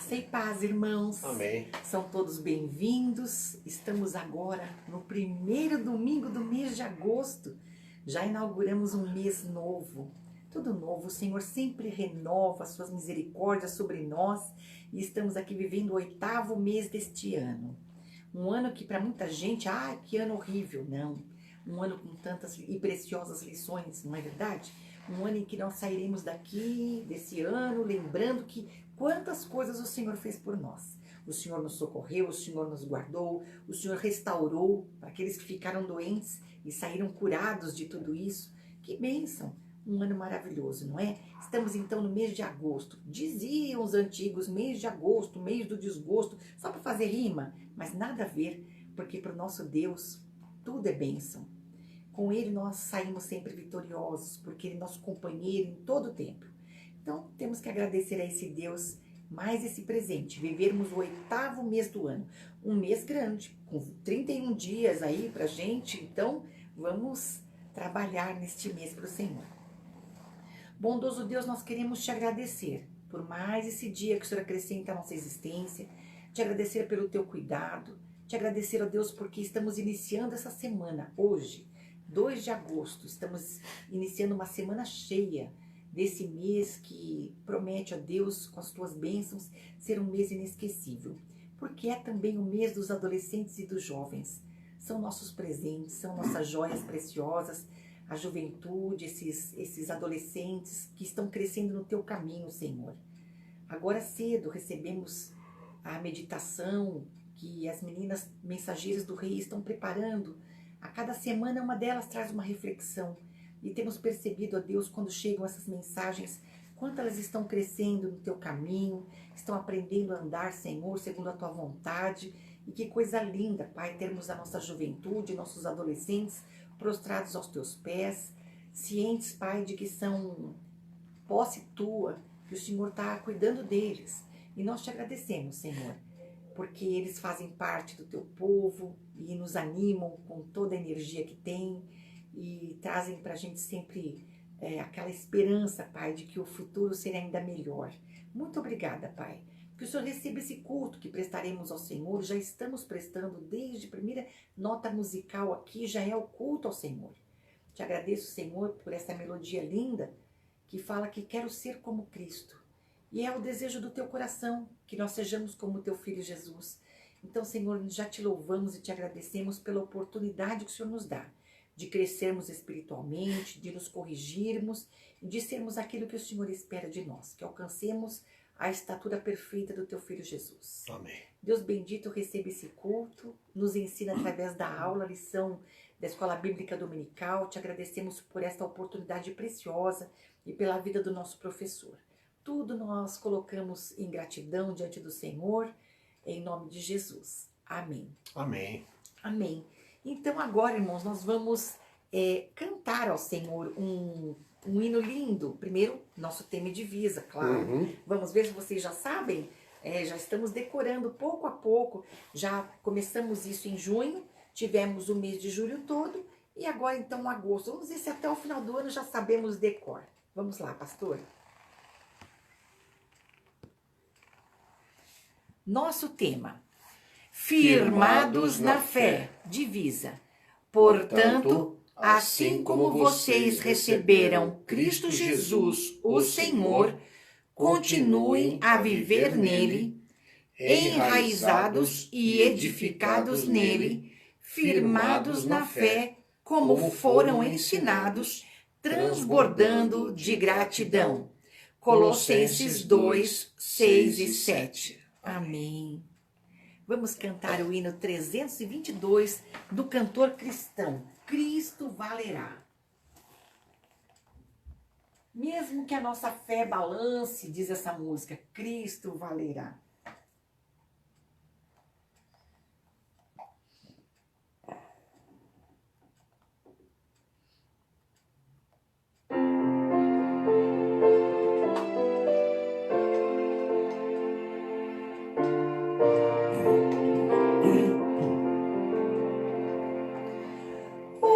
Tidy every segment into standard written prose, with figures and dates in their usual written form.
Graça e paz, irmãos. Amém. São todos bem-vindos. Estamos agora no primeiro domingo do mês de agosto. Já inauguramos um mês novo. Tudo novo. O Senhor sempre renova as suas misericórdias sobre nós. E estamos aqui vivendo o 8º mês deste ano. Um ano que para muita gente, que ano horrível. Não. Um ano com tantas e preciosas lições, não é verdade? Um ano em que nós sairemos daqui, desse ano, lembrando que quantas coisas o Senhor fez por nós. O Senhor nos socorreu, o Senhor nos guardou, o Senhor restaurou para aqueles que ficaram doentes e saíram curados de tudo isso. Que bênção! Um ano maravilhoso, não é? Estamos então no mês de agosto. Diziam os antigos, mês de agosto, mês do desgosto, só para fazer rima, mas nada a ver, porque para o nosso Deus tudo é bênção. Com Ele nós saímos sempre vitoriosos, porque Ele é nosso companheiro em todo o tempo. Então temos que agradecer a esse Deus mais esse presente, vivermos o 8º mês do ano. Um mês grande, com 31 dias aí pra gente, então vamos trabalhar neste mês para o Senhor. Bondoso Deus, nós queremos te agradecer por mais esse dia que o Senhor acrescenta à nossa existência, te agradecer pelo teu cuidado, te agradecer, ó Deus, porque estamos iniciando essa semana hoje, 2 de agosto, estamos iniciando uma semana cheia desse mês que promete, ó Deus, com as tuas bênçãos, ser um mês inesquecível. Porque é também o mês dos adolescentes e dos jovens. São nossos presentes, são nossas joias preciosas, a juventude, esses adolescentes que estão crescendo no teu caminho, Senhor. Agora cedo recebemos a meditação que as meninas mensageiras do Rei estão preparando. A cada semana uma delas traz uma reflexão e temos percebido, ó Deus, quando chegam essas mensagens, quanto elas estão crescendo no teu caminho, estão aprendendo a andar, Senhor, segundo a tua vontade. E que coisa linda, Pai, termos a nossa juventude, nossos adolescentes prostrados aos teus pés, cientes, Pai, de que são posse tua, que o Senhor está cuidando deles. E nós te agradecemos, Senhor, porque eles fazem parte do teu povo e nos animam com toda a energia que têm e trazem para a gente sempre aquela esperança, Pai, de que o futuro será ainda melhor. Muito obrigada, Pai. Que o Senhor receba esse culto que prestaremos ao Senhor. Já estamos prestando desde a primeira nota musical aqui, já é o culto ao Senhor. Te agradeço, Senhor, por essa melodia linda que fala que quero ser como Cristo. E é o desejo do teu coração, que nós sejamos como teu Filho Jesus. Então, Senhor, já te louvamos e te agradecemos pela oportunidade que o Senhor nos dá de crescermos espiritualmente, de nos corrigirmos e de sermos aquilo que o Senhor espera de nós, que alcancemos a estatura perfeita do teu Filho Jesus. Amém. Deus bendito, receba esse culto, nos ensina através da aula, lição da Escola Bíblica Dominical. Te agradecemos por esta oportunidade preciosa e pela vida do nosso professor. Tudo nós colocamos em gratidão diante do Senhor, em nome de Jesus. Amém. Amém. Amém. Então agora, irmãos, nós vamos cantar ao Senhor um hino lindo. Primeiro, nosso tema e divisa, claro. Vamos ver se vocês já sabem. Já estamos decorando pouco a pouco. Já começamos isso em junho, tivemos o mês de julho todo e agora então agosto. Vamos ver se até o final do ano já sabemos decor. Vamos lá, pastor. Nosso tema: firmados na fé, divisa. Portanto, assim como vocês receberam Cristo Jesus, o Senhor, continuem a viver nele, enraizados e edificados nele, firmados na fé, como foram ensinados, transbordando de gratidão. Colossenses 2, 6 e 7. Amém. Vamos cantar o hino 322 do cantor cristão. Cristo valerá. Mesmo que a nossa fé balance, diz essa música, Cristo valerá.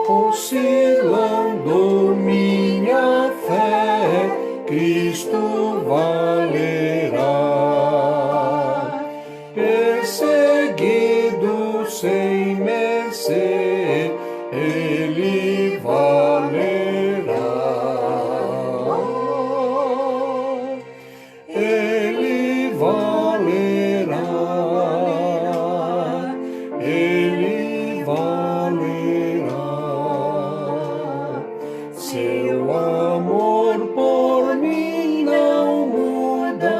Oscilando minha fé, Cristo valerá. Ele valerá. Ele valerá. Ele valerá. Seu amor por mim não muda,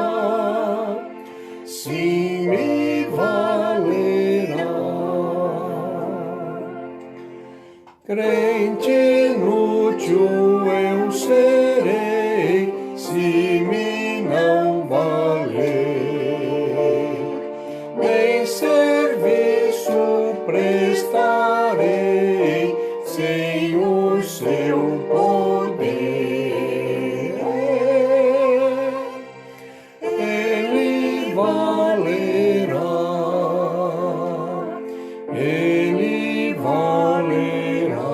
sim me valerá. Crente inútil eu serei, se me não valer, nem serviço prestarei sem o seu poder. Ele valerá, ele valerá.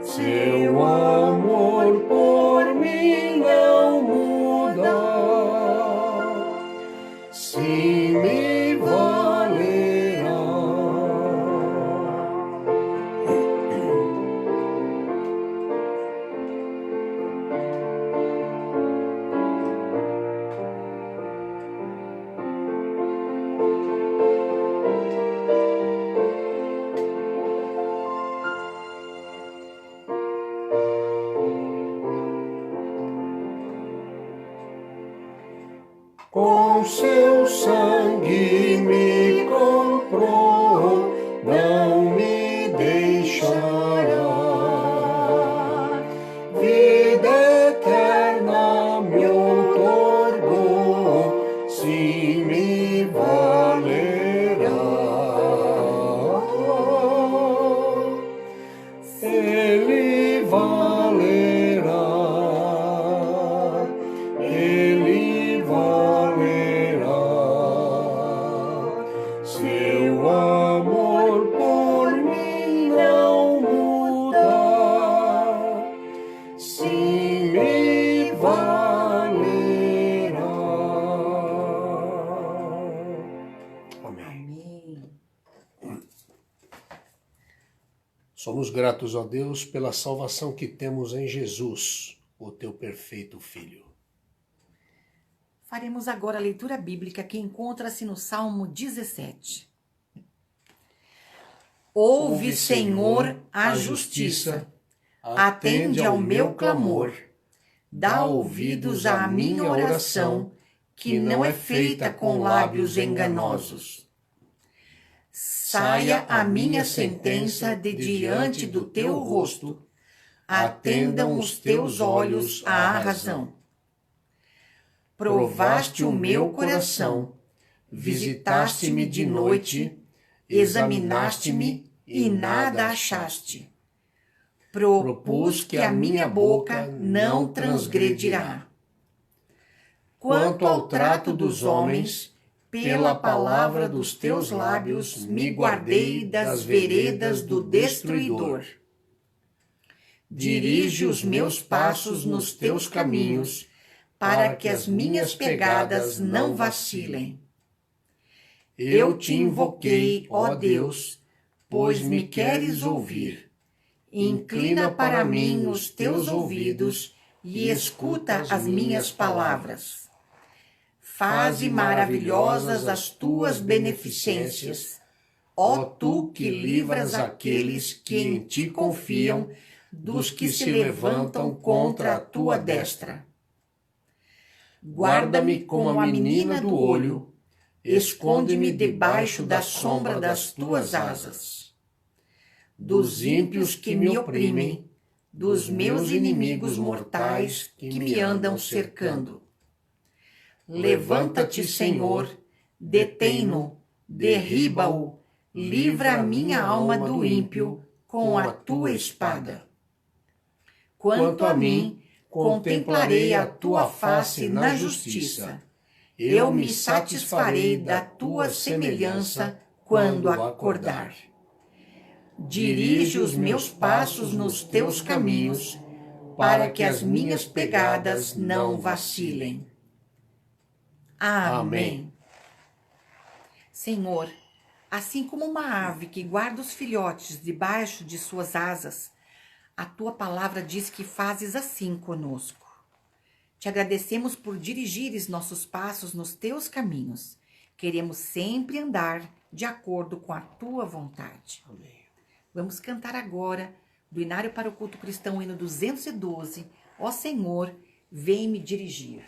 Seu amor por mim não muda, sim me valerá. Com seu sangue me comprou, não me deixará. Vida eterna me outorgou, sim me valerá. Ele valerá. Ele valerá. Seu amor por mim não muda, sim me valerá. Amém. Amém. Somos gratos a Deus pela salvação que temos em Jesus, o teu perfeito Filho. Faremos agora a leitura bíblica que encontra-se no Salmo 17. Ouve, Senhor, a justiça, atende ao meu clamor, dá ouvidos à minha oração, que não é feita com lábios enganosos. Saia a minha sentença de diante do teu rosto, atendam os teus olhos à razão. Provaste o meu coração, visitaste-me de noite, examinaste-me e nada achaste. Propus que a minha boca não transgredirá. Quanto ao trato dos homens, pela palavra dos teus lábios me guardei das veredas do destruidor. Dirige os meus passos nos teus caminhos, para que as minhas pegadas não vacilem. Eu te invoquei, ó Deus, pois me queres ouvir. Inclina para mim os teus ouvidos e escuta as minhas palavras. Faze maravilhosas as tuas beneficências, ó tu que livras aqueles que em ti confiam dos que se levantam contra a tua destra. Guarda-me como a menina do olho, esconde-me debaixo da sombra das tuas asas. Dos ímpios que me oprimem, dos meus inimigos mortais que me andam cercando. Levanta-te, Senhor, detém-no, derriba-o, livra a minha alma do ímpio com a tua espada. Quanto a mim, contemplarei a tua face na justiça. Eu me satisfarei da tua semelhança quando acordar. Dirige os meus passos nos teus caminhos, para que as minhas pegadas não vacilem. Amém. Senhor, Assim como uma ave que guarda os filhotes debaixo de suas asas, a tua palavra diz que fazes assim conosco. Te agradecemos por dirigires nossos passos nos teus caminhos. Queremos sempre andar de acordo com a tua vontade. Amém. Vamos cantar agora do Inário para o Culto Cristão, hino 212. Ó Senhor, vem me dirigir.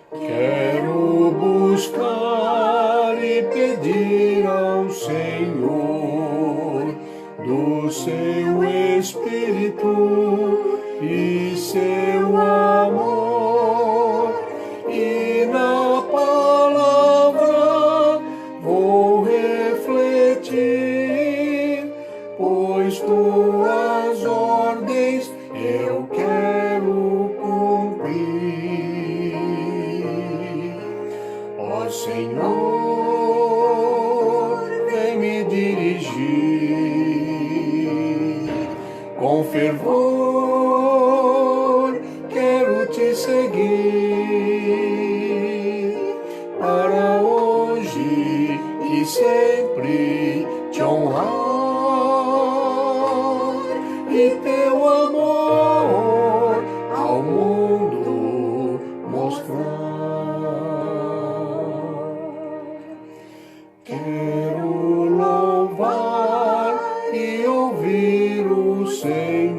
Quero buscar e pedir ao Senhor do seu Espírito e seu amor, e na palavra vou refletir, pois tuas ordens eu quero cumprir. Ó Senhor, vem me dirigir, com fervor quero te seguir, para hoje e sempre te honrar, e teu amor ao mundo mostrar. Quero louvar e ouvir o Senhor,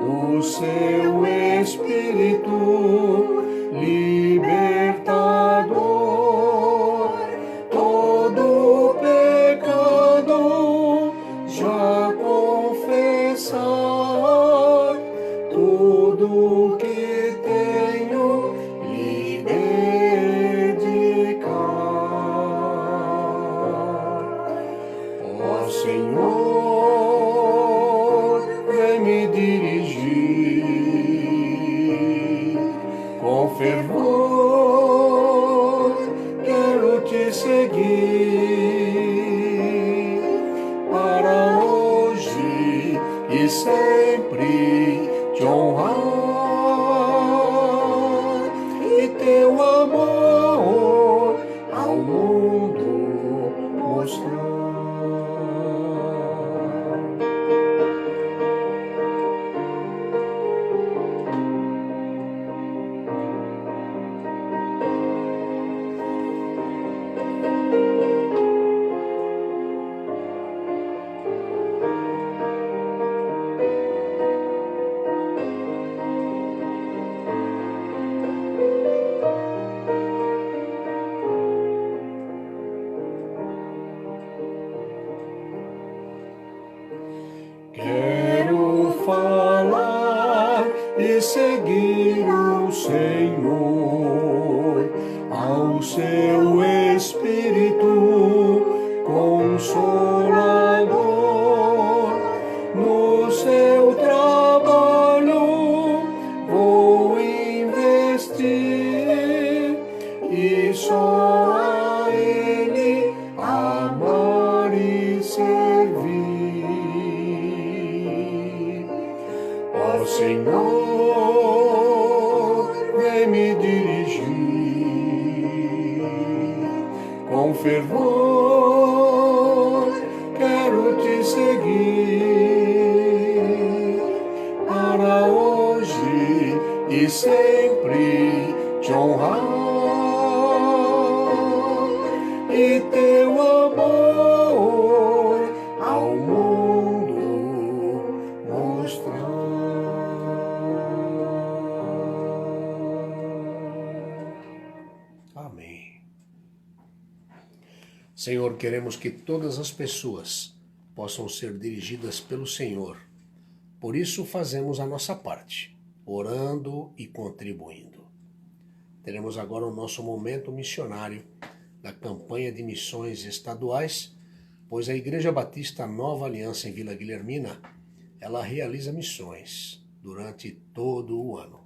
o seu Espírito libertador. Todo pecado já confessar, tudo que tenho lhe dedicar. Ó Senhor, vem me dirigir, com fervor quero te seguir, para hoje e sempre te honrar, e teu amor ao mundo mostrar. Quero falar e seguir o Senhor, ao seu Espírito Consolador. No seu trabalho vou investir, e só a Ele amar e servir. Ó Senhor, vem me dirigir, com fervor quero te seguir, para hoje e sempre te honrar, e teu amor ao mundo mostrar. Amém. Senhor, queremos que todas as pessoas possam ser dirigidas pelo Senhor. Por isso fazemos a nossa parte, orando e contribuindo. Teremos agora o nosso momento missionário da campanha de missões estaduais, pois a Igreja Batista Nova Aliança em Vila Guilhermina, ela realiza missões durante todo o ano.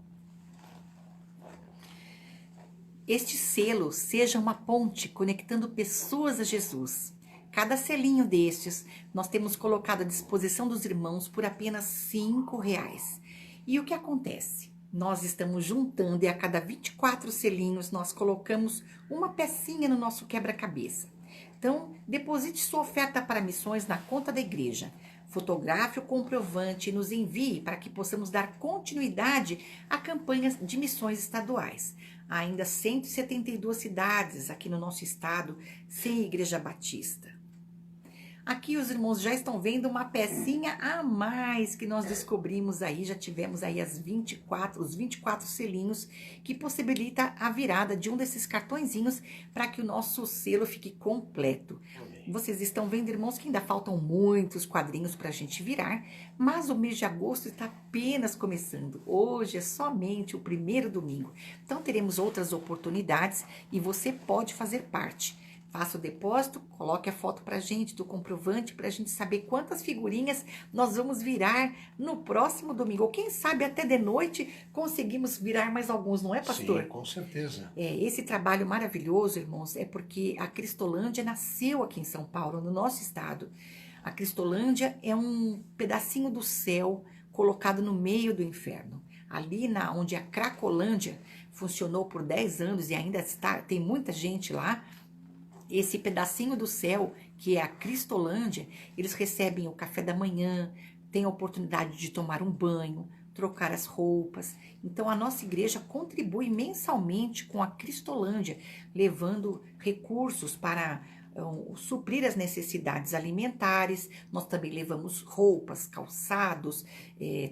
Este selo seja uma ponte conectando pessoas a Jesus. Cada selinho destes nós temos colocado à disposição dos irmãos por apenas R$ 5. E o que acontece? Nós estamos juntando e a cada 24 selinhos nós colocamos uma pecinha no nosso quebra-cabeça. Então, deposite sua oferta para missões na conta da igreja. Fotografe o comprovante e nos envie para que possamos dar continuidade a campanhas de missões estaduais. Há ainda 172 cidades aqui no nosso estado sem igreja batista. Aqui os irmãos já estão vendo uma pecinha a mais que nós descobrimos aí, já tivemos aí os 24 selinhos, que possibilita a virada de um desses cartõezinhos para que o nosso selo fique completo. Vocês estão vendo, irmãos, que ainda faltam muitos quadrinhos para a gente virar, mas o mês de agosto está apenas começando. Hoje é somente o primeiro domingo, então teremos outras oportunidades e você pode fazer parte. Faça o depósito, coloque a foto pra gente do comprovante, pra gente saber quantas figurinhas nós vamos virar no próximo domingo. Ou quem sabe até de noite conseguimos virar mais alguns, não é, pastor? Sim, com certeza. Esse trabalho maravilhoso, irmãos, é porque a Cristolândia nasceu aqui em São Paulo, no nosso estado. A Cristolândia é um pedacinho do céu colocado no meio do inferno. Ali onde a Cracolândia funcionou por 10 anos e ainda tem muita gente lá, esse pedacinho do céu, que é a Cristolândia, eles recebem o café da manhã, têm a oportunidade de tomar um banho, trocar as roupas. Então, a nossa igreja contribui mensalmente com a Cristolândia, levando recursos para suprir as necessidades alimentares. Nós também levamos roupas, calçados,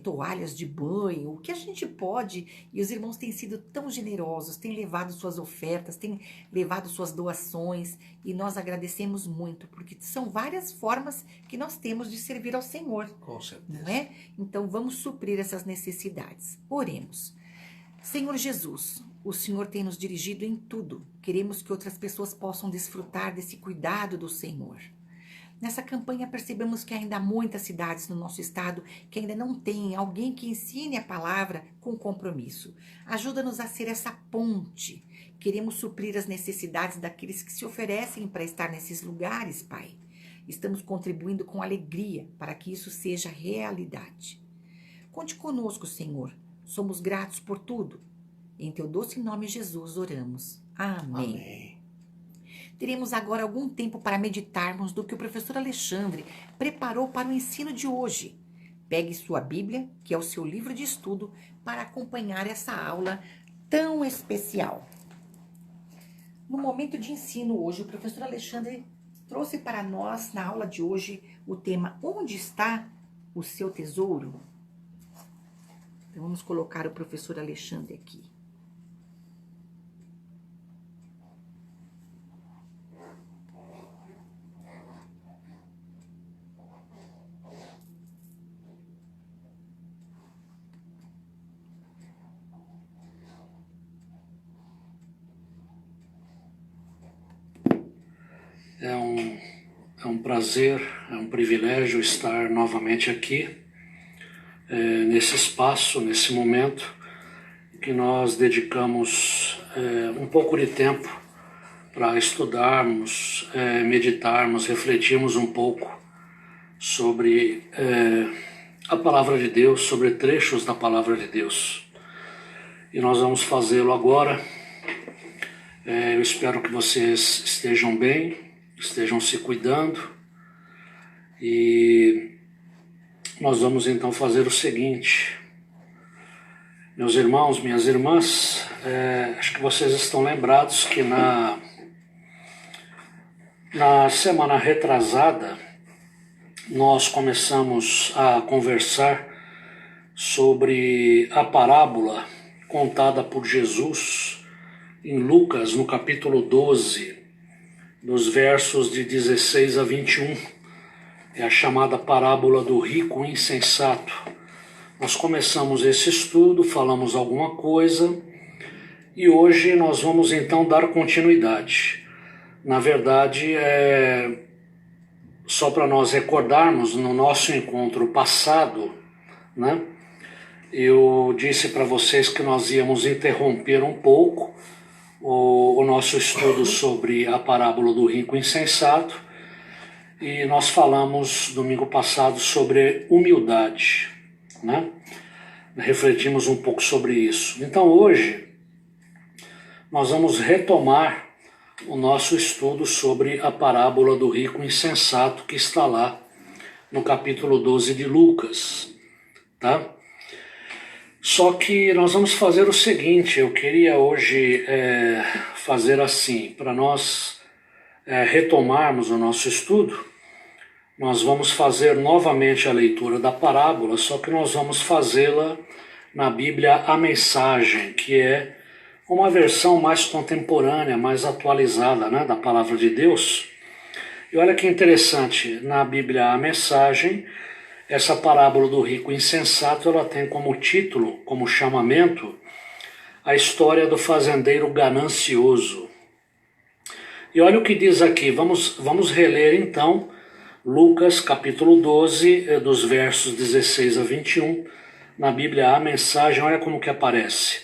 toalhas de banho, o que a gente pode. E os irmãos têm sido tão generosos, têm levado suas ofertas, têm levado suas doações, e nós agradecemos muito, porque são várias formas que nós temos de servir ao Senhor. Com certeza. Não é? Então vamos suprir essas necessidades. Oremos. Senhor Jesus, o Senhor tem nos dirigido em tudo. Queremos que outras pessoas possam desfrutar desse cuidado do Senhor. Nessa campanha percebemos que ainda há muitas cidades no nosso estado que ainda não têm alguém que ensine a palavra com compromisso. Ajuda-nos a ser essa ponte. Queremos suprir as necessidades daqueles que se oferecem para estar nesses lugares, Pai. Estamos contribuindo com alegria para que isso seja realidade. Conte conosco, Senhor. Somos gratos por tudo. Em teu doce nome, Jesus, oramos. Amém. Amém. Teremos agora algum tempo para meditarmos do que o professor Alexandre preparou para o ensino de hoje. Pegue sua Bíblia, que é o seu livro de estudo, para acompanhar essa aula tão especial. No momento de ensino hoje, o professor Alexandre trouxe para nós, na aula de hoje, o tema Onde está o seu tesouro? Então, vamos colocar o professor Alexandre aqui. É um prazer, é um privilégio estar novamente aqui, nesse espaço, nesse momento, que nós dedicamos um pouco de tempo para estudarmos, meditarmos, refletirmos um pouco sobre a Palavra de Deus, sobre trechos da Palavra de Deus. E nós vamos fazê-lo agora. Eu espero que vocês estejam bem, estejam se cuidando, e nós vamos então fazer o seguinte. Meus irmãos, minhas irmãs, acho que vocês estão lembrados que na semana retrasada nós começamos a conversar sobre a parábola contada por Jesus em Lucas, no capítulo 12, nos versos de 16 a 21, é a chamada parábola do rico insensato. Nós começamos esse estudo, falamos alguma coisa, e hoje nós vamos então dar continuidade. Na verdade, só para nós recordarmos, no nosso encontro passado, né, eu disse para vocês que nós íamos interromper um pouco o nosso estudo sobre a parábola do rico insensato, e nós falamos domingo passado sobre humildade, né? Refletimos um pouco sobre isso. Então hoje nós vamos retomar o nosso estudo sobre a parábola do rico insensato, que está lá no capítulo 12 de Lucas, tá? Só que nós vamos fazer o seguinte, eu queria hoje fazer assim, para nós retomarmos o nosso estudo, nós vamos fazer novamente a leitura da parábola, só que nós vamos fazê-la na Bíblia A Mensagem, que é uma versão mais contemporânea, mais atualizada, né, da Palavra de Deus. E olha que interessante, na Bíblia A Mensagem, essa parábola do rico insensato, ela tem como título, como chamamento, a história do fazendeiro ganancioso. E olha o que diz aqui, vamos reler então Lucas capítulo 12, dos versos 16 a 21, na Bíblia A Mensagem, olha como que aparece.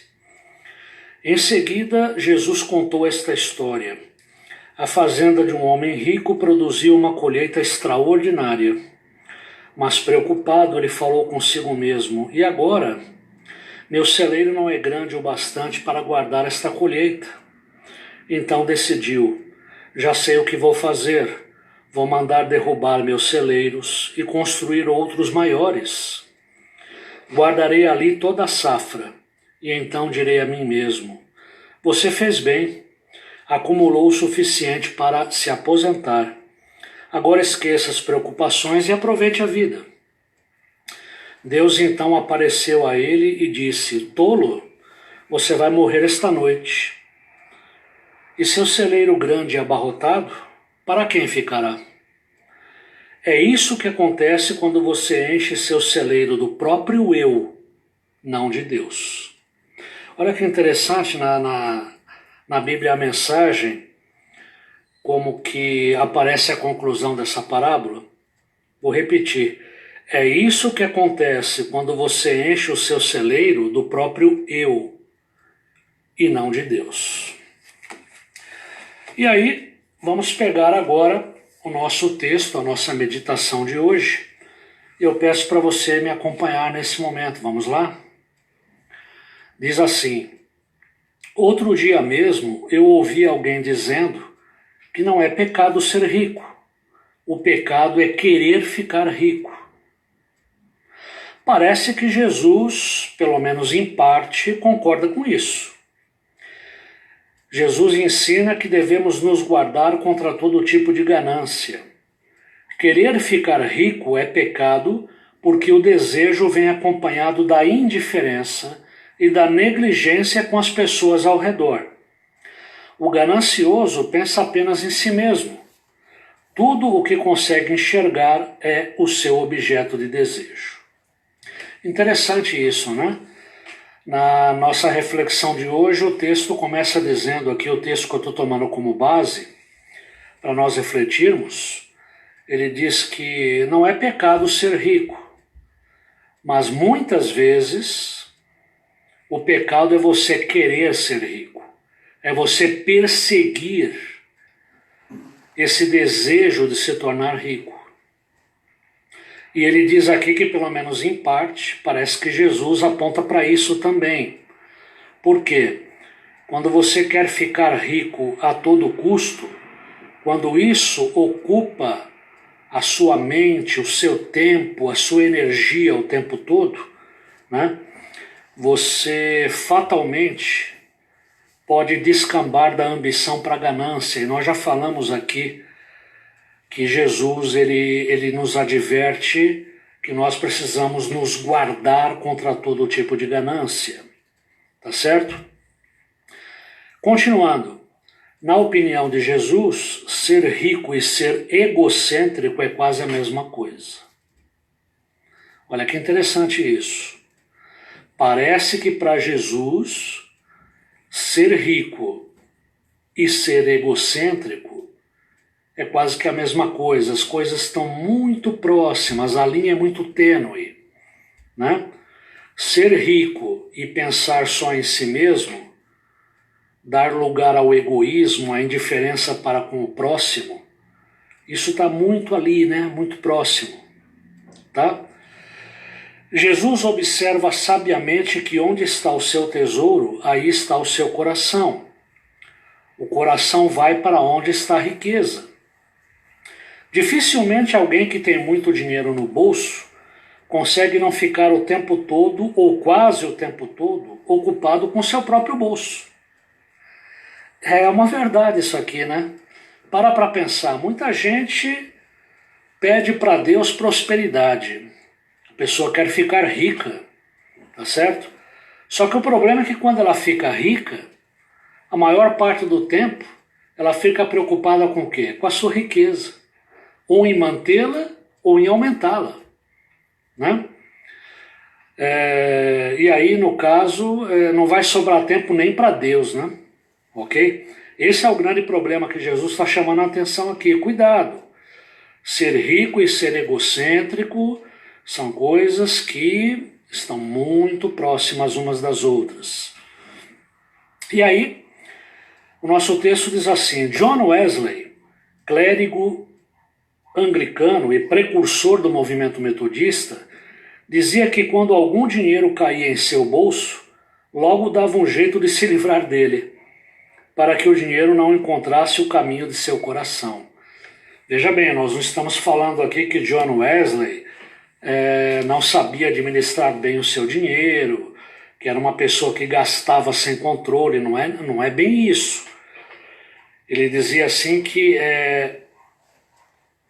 Em seguida, Jesus contou esta história. A fazenda de um homem rico produziu uma colheita extraordinária. Mas preocupado, ele falou consigo mesmo, e agora? Meu celeiro não é grande o bastante para guardar esta colheita. Então decidiu, já sei o que vou fazer, vou mandar derrubar meus celeiros e construir outros maiores. Guardarei ali toda a safra, e então direi a mim mesmo, você fez bem, acumulou o suficiente para se aposentar. Agora esqueça as preocupações e aproveite a vida. Deus então apareceu a ele e disse, tolo, você vai morrer esta noite. E seu celeiro grande e abarrotado, para quem ficará? É isso que acontece quando você enche seu celeiro do próprio eu, não de Deus. Olha que interessante, na Bíblia a Mensagem, como que aparece a conclusão dessa parábola. Vou repetir. É isso que acontece quando você enche o seu celeiro do próprio eu e não de Deus. E aí, vamos pegar agora o nosso texto, a nossa meditação de hoje. Eu peço para você me acompanhar nesse momento. Vamos lá? Diz assim, outro dia mesmo eu ouvi alguém dizendo que não é pecado ser rico. O pecado é querer ficar rico. Parece que Jesus, pelo menos em parte, concorda com isso. Jesus ensina que devemos nos guardar contra todo tipo de ganância. Querer ficar rico é pecado porque o desejo vem acompanhado da indiferença e da negligência com as pessoas ao redor. O ganancioso pensa apenas em si mesmo. Tudo o que consegue enxergar é o seu objeto de desejo. Interessante isso, né? Na nossa reflexão de hoje, o texto começa dizendo aqui, o texto que eu estou tomando como base, para nós refletirmos, ele diz que não é pecado ser rico, mas muitas vezes o pecado é você querer ser rico. É você perseguir esse desejo de se tornar rico. E ele diz aqui que, pelo menos em parte, parece que Jesus aponta para isso também. Por quê? Quando você quer ficar rico a todo custo, quando isso ocupa a sua mente, o seu tempo, a sua energia o tempo todo, né? Você fatalmente pode descambar da ambição para a ganância. E nós já falamos aqui que Jesus ele nos adverte que nós precisamos nos guardar contra todo tipo de ganância. Tá certo? Continuando. Na opinião de Jesus, ser rico e ser egocêntrico é quase a mesma coisa. Olha que interessante isso. Parece que para Jesus, ser rico e ser egocêntrico é quase que a mesma coisa. As coisas estão muito próximas, a linha é muito tênue, né? ser rico e pensar só em si mesmo, dar lugar ao egoísmo, à indiferença para com o próximo, isso está muito ali, né? Muito próximo, tá? Jesus observa sabiamente que onde está o seu tesouro, aí está o seu coração. O coração vai para onde está a riqueza. Dificilmente alguém que tem muito dinheiro no bolso consegue não ficar o tempo todo, ou quase o tempo todo, ocupado com seu próprio bolso. É uma verdade isso aqui, né? Para pensar, muita gente pede para Deus prosperidade. A pessoa quer ficar rica, tá certo? Só que o problema é que quando ela fica rica, a maior parte do tempo, ela fica preocupada com o quê? Com a sua riqueza. Ou em mantê-la, ou em aumentá-la, né? E aí, no caso, não vai sobrar tempo nem para Deus, né? Ok? Esse é o grande problema que Jesus está chamando a atenção aqui. Cuidado! Ser rico e ser egocêntrico são coisas que estão muito próximas umas das outras. E aí, o nosso texto diz assim: John Wesley, clérigo anglicano e precursor do movimento metodista, dizia que quando algum dinheiro caía em seu bolso, logo dava um jeito de se livrar dele, para que o dinheiro não encontrasse o caminho de seu coração. Veja bem, nós não estamos falando aqui que John Wesley não sabia administrar bem o seu dinheiro, que era uma pessoa que gastava sem controle, não é bem isso. Ele dizia assim que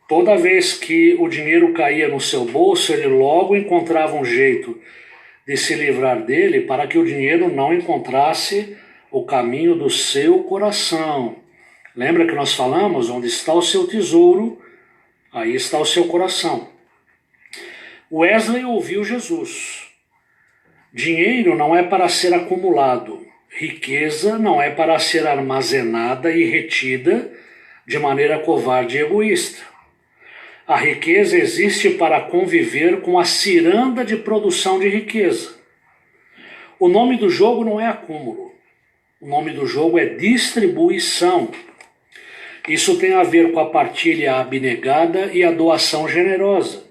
toda vez que o dinheiro caía no seu bolso, ele logo encontrava um jeito de se livrar dele para que o dinheiro não encontrasse o caminho do seu coração. Lembra que nós falamos? Onde está o seu tesouro, aí está o seu coração. Wesley ouviu Jesus. Dinheiro não é para ser acumulado. Riqueza não é para ser armazenada e retida de maneira covarde e egoísta. A riqueza existe para conviver com a ciranda de produção de riqueza. O nome do jogo não é acúmulo. O nome do jogo é distribuição. Isso tem a ver com a partilha abnegada e a doação generosa.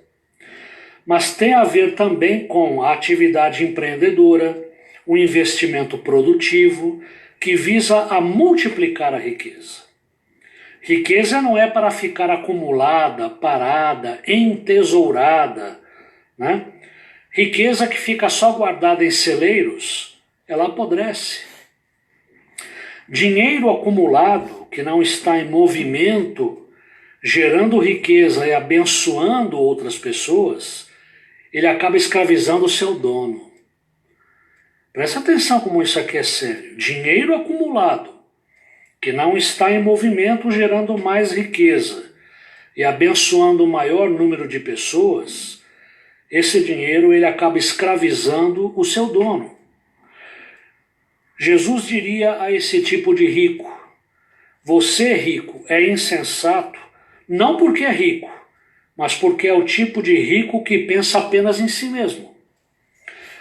Mas tem a ver também com a atividade empreendedora, o investimento produtivo, que visa a multiplicar a riqueza. Riqueza não é para ficar acumulada, parada, entesourada, né? Riqueza que fica só guardada em celeiros, ela apodrece. Dinheiro acumulado, que não está em movimento, gerando riqueza e abençoando outras pessoas, ele acaba escravizando o seu dono. Presta atenção como isso aqui é sério. Dinheiro acumulado, que não está em movimento, gerando mais riqueza e abençoando o maior número de pessoas, esse dinheiro ele acaba escravizando o seu dono. Jesus diria a esse tipo de rico: você, rico, é insensato, não porque é rico, mas porque é o tipo de rico que pensa apenas em si mesmo.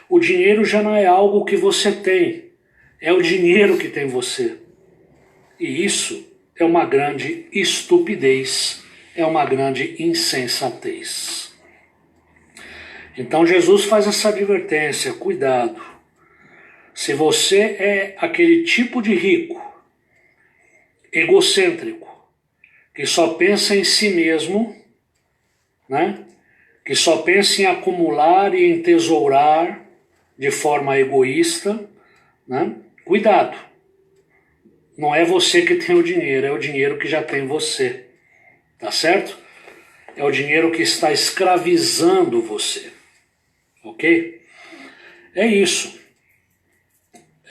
O dinheiro já não é algo que você tem, é o dinheiro que tem você. E isso é uma grande estupidez, é uma grande insensatez. Então Jesus faz essa advertência: cuidado. Se você é aquele tipo de rico, egocêntrico, que só pensa em si mesmo, né? Que só pensa em acumular e em tesourar de forma egoísta, né? Cuidado. Não é você que tem o dinheiro, é o dinheiro que já tem você. Tá certo? É o dinheiro que está escravizando você. Ok? É isso.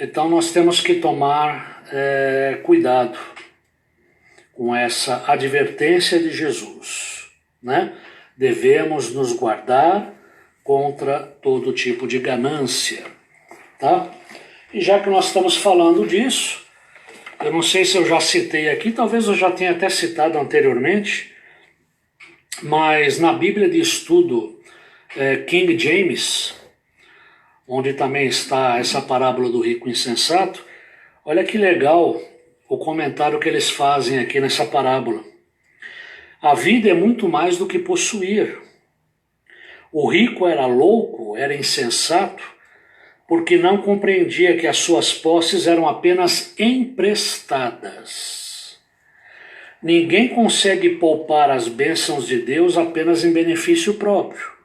Então nós temos que tomar cuidado com essa advertência de Jesus, né? Devemos nos guardar contra todo tipo de ganância, tá? E já que nós estamos falando disso, eu não sei se eu já citei aqui, talvez eu já tenha até citado anteriormente, mas na Bíblia de Estudo King James, onde também está essa parábola do rico insensato, olha que legal o comentário que eles fazem aqui nessa parábola. A vida é muito mais do que possuir. O rico era louco, era insensato, porque não compreendia que as suas posses eram apenas emprestadas. Ninguém consegue poupar as bênçãos de Deus apenas em benefício próprio.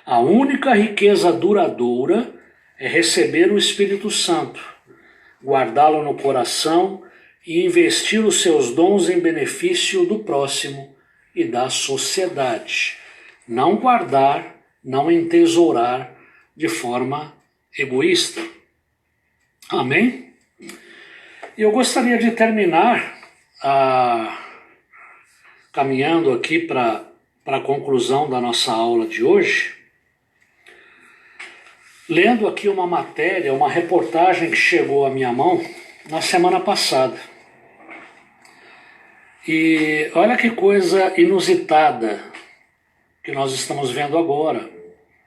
A única riqueza duradoura é receber o Espírito Santo, guardá-lo no coração e investir os seus dons em benefício do próximo e da sociedade. Não guardar, não entesourar de forma egoísta. Amém? E eu gostaria de terminar caminhando aqui para a conclusão da nossa aula de hoje, lendo aqui uma matéria, uma reportagem que chegou à minha mão na semana passada. E olha que coisa inusitada que nós estamos vendo agora,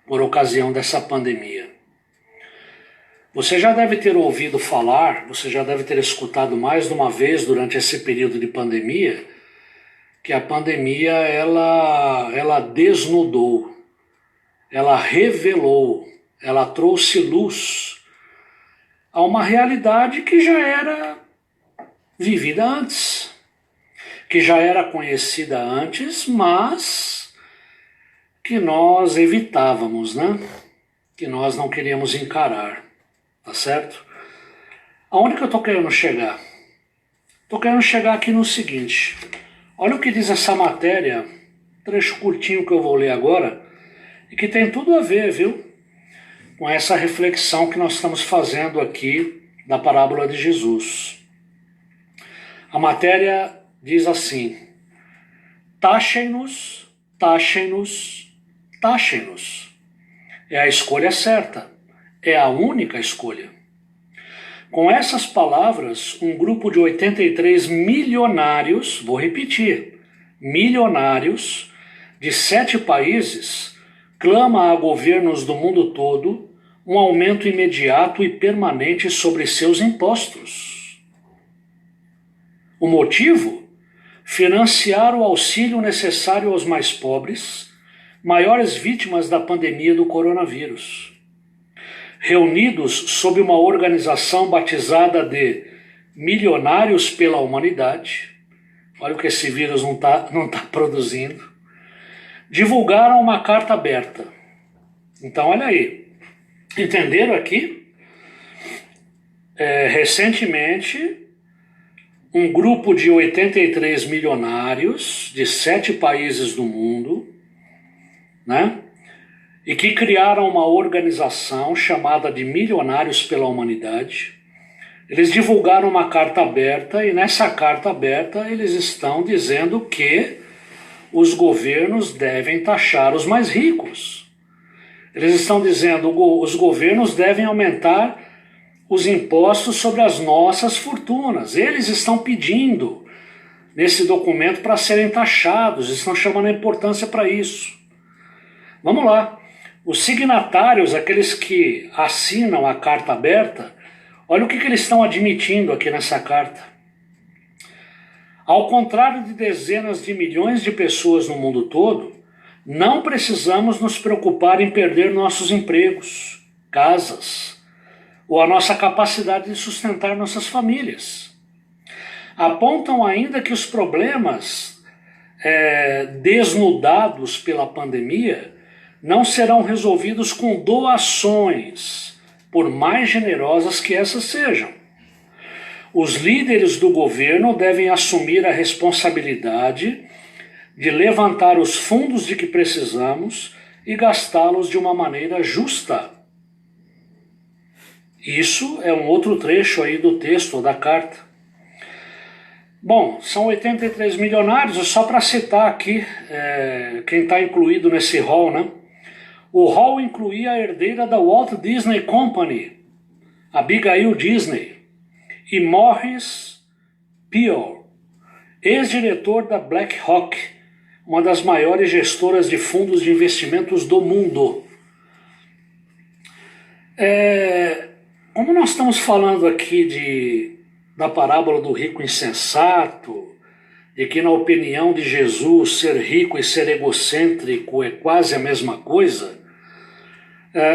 por ocasião dessa pandemia. Você já deve ter ouvido falar, você já deve ter escutado mais de uma vez durante esse período de pandemia, que a pandemia ela desnudou, ela revelou, ela trouxe luz a uma realidade que já era vivida antes, que já era conhecida antes, mas que nós evitávamos, né? Que nós não queríamos encarar, tá certo? Aonde que eu estou querendo chegar? Estou querendo chegar aqui no seguinte, olha o que diz essa matéria, trecho curtinho que eu vou ler agora, e que tem tudo a ver, viu? Com essa reflexão que nós estamos fazendo aqui da parábola de Jesus. A matéria diz assim: taxem-nos, taxem-nos, taxem-nos. É a escolha certa, é a única escolha. Com essas palavras, um grupo de 83 milionários, vou repetir, milionários de 7 países, clama a governos do mundo todo um aumento imediato e permanente sobre seus impostos. O motivo? Financiar o auxílio necessário aos mais pobres, maiores vítimas da pandemia do coronavírus. Reunidos sob uma organização batizada de Milionários pela Humanidade, olha o que esse vírus não tá produzindo, divulgaram uma carta aberta. Então, olha aí, entenderam aqui? Recentemente, um grupo de 83 milionários de 7 países do mundo, né? E que criaram uma organização chamada de Milionários pela Humanidade. Eles divulgaram uma carta aberta e nessa carta aberta eles estão dizendo que os governos devem taxar os mais ricos. Eles estão dizendo que os governos devem aumentar os impostos sobre as nossas fortunas. Eles estão pedindo nesse documento para serem taxados, estão chamando a importância para isso. Vamos lá. Os signatários, aqueles que assinam a carta aberta, olha o que eles estão admitindo aqui nessa carta. Ao contrário de dezenas de milhões de pessoas no mundo todo, não precisamos nos preocupar em perder nossos empregos, casas, ou a nossa capacidade de sustentar nossas famílias. Apontam ainda que os problemas desnudados pela pandemia não serão resolvidos com doações, por mais generosas que essas sejam. Os líderes do governo devem assumir a responsabilidade de levantar os fundos de que precisamos e gastá-los de uma maneira justa. Isso é um outro trecho aí do texto ou da carta. Bom, são 83 milionários, só para citar aqui quem está incluído nesse hall, né? O hall incluía a herdeira da Walt Disney Company, Abigail Disney, e Morris Pearl, ex-diretor da BlackRock, uma das maiores gestoras de fundos de investimentos do mundo. Como nós estamos falando aqui da parábola do rico insensato, e que na opinião de Jesus ser rico e ser egocêntrico é quase a mesma coisa,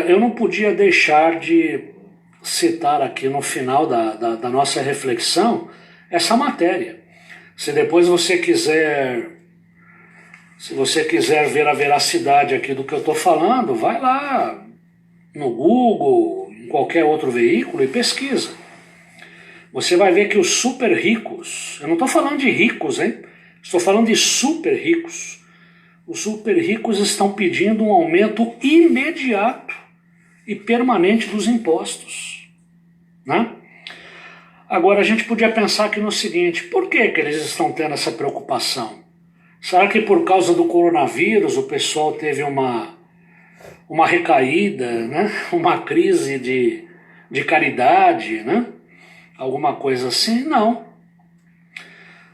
eu não podia deixar de citar aqui no final da nossa reflexão essa matéria. Se depois você quiser ver a veracidade aqui do que eu estou falando, vai lá no Google, em qualquer outro veículo e pesquisa. Você vai ver que os super ricos, eu não estou falando de ricos, hein? Estou falando de super ricos. Os super ricos estão pedindo um aumento imediato e permanente dos impostos, né? Agora a gente podia pensar aqui no seguinte: por que eles estão tendo essa preocupação? Será que por causa do coronavírus o pessoal teve uma recaída, né? Uma crise de caridade, né? Alguma coisa assim? Não.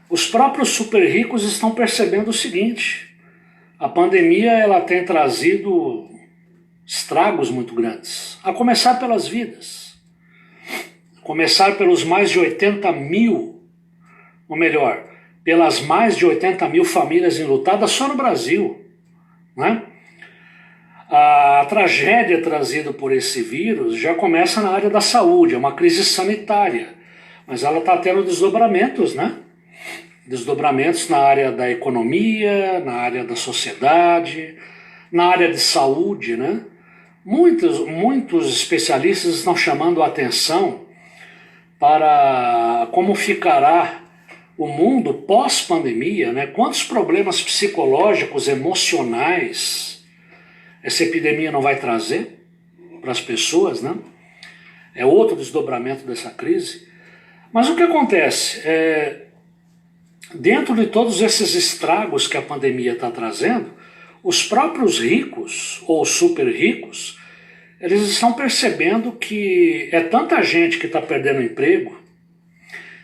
Os próprios super ricos estão percebendo o seguinte: a pandemia ela tem trazido estragos muito grandes, a começar pelas vidas, começar pelos mais de 80 mil, ou melhor, pelas mais de 80 mil famílias enlutadas só no Brasil, né? A tragédia trazida por esse vírus já começa na área da saúde, é uma crise sanitária, mas ela está tendo desdobramentos, né? Desdobramentos na área da economia, na área da sociedade, na área de saúde, né? Muitos especialistas estão chamando a atenção para como ficará o mundo pós-pandemia, né? Quantos problemas psicológicos, emocionais essa epidemia não vai trazer para as pessoas, né? É outro desdobramento dessa crise. Mas o que acontece? Dentro de todos esses estragos que a pandemia está trazendo, os próprios ricos ou super ricos, eles estão percebendo que é tanta gente que está perdendo emprego,